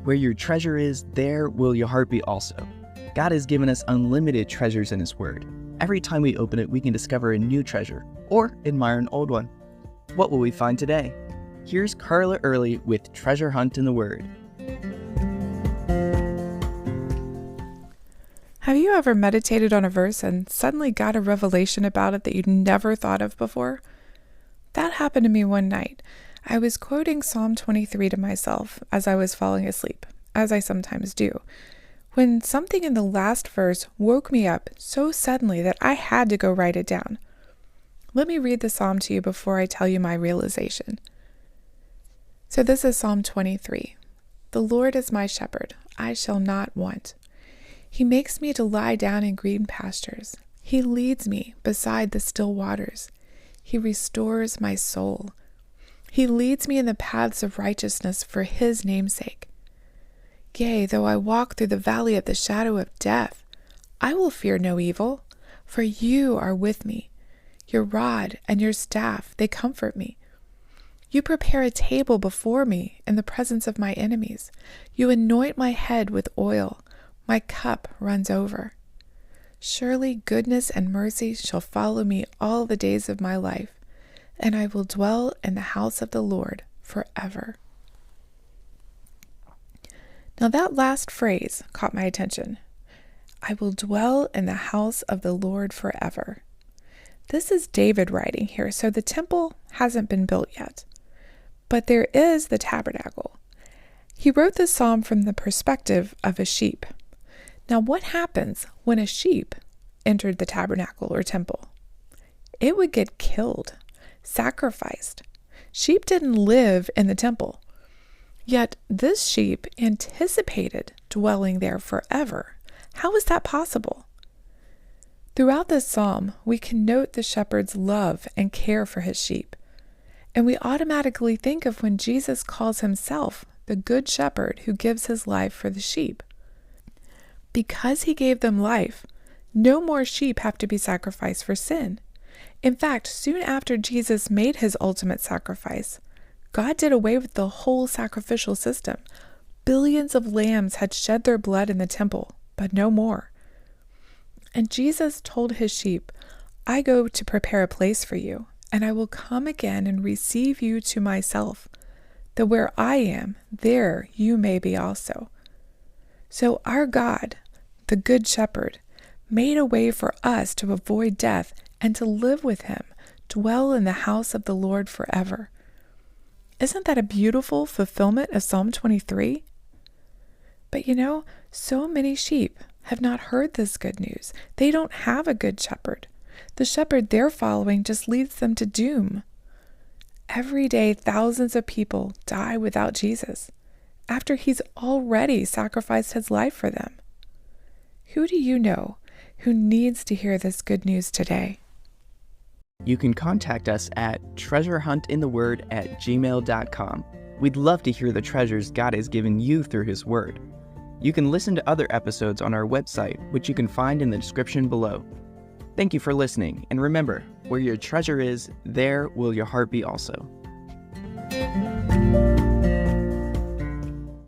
Where your treasure is, there will your heart be also. God has given us unlimited treasures in His Word. Every time we open it, we can discover a new treasure or admire an old one. What will we find today? Here's Carla Early with Treasure Hunt in the Word. Have you ever meditated on a verse and suddenly got a revelation about it that you'd never thought of before? That happened to me one night. I was quoting Psalm 23 to myself as I was falling asleep, as I sometimes do, when something in the last verse woke me up so suddenly that I had to go write it down. Let me read the psalm to you before I tell you my realization. So this is Psalm 23. The Lord is my shepherd, I shall not want. He makes me to lie down in green pastures. He leads me beside the still waters. He restores my soul. He leads me in the paths of righteousness for His name's sake. Yea, though I walk through the valley of the shadow of death, I will fear no evil, for You are with me. Your rod and your staff, they comfort me. You prepare a table before me in the presence of my enemies. You anoint my head with oil. My cup runs over. Surely goodness and mercy shall follow me all the days of my life, and I will dwell in the house of the Lord forever. Now that last phrase caught my attention. I will dwell in the house of the Lord forever. This is David writing here, so the temple hasn't been built yet. But there is the tabernacle. He wrote this psalm from the perspective of a sheep. Now what happens when a sheep entered the tabernacle or temple? It would get killed, sacrificed. Sheep didn't live in the temple. Yet this sheep anticipated dwelling there forever. How is that possible? Throughout this psalm, we can note the shepherd's love and care for his sheep. And we automatically think of when Jesus calls Himself the good shepherd who gives His life for the sheep. Because He gave them life, no more sheep have to be sacrificed for sin. In fact, soon after Jesus made His ultimate sacrifice, God did away with the whole sacrificial system. Billions of lambs had shed their blood in the temple, but no more. And Jesus told His sheep, I go to prepare a place for you, and I will come again and receive you to myself, that where I am, there you may be also. So our God, the Good Shepherd, made a way for us to avoid death and to live with Him, dwell in the house of the Lord forever. Isn't that a beautiful fulfillment of Psalm 23? But so many sheep have not heard this good news. They don't have a good shepherd. The shepherd they're following just leads them to doom. Every day, thousands of people die without Jesus, after He's already sacrificed His life for them. Who do you know who needs to hear this good news today? You can contact us at treasurehuntintheword@gmail.com. We'd love to hear the treasures God has given you through His Word. You can listen to other episodes on our website, which you can find in the description below. Thank you for listening, and remember, where your treasure is, there will your heart be also.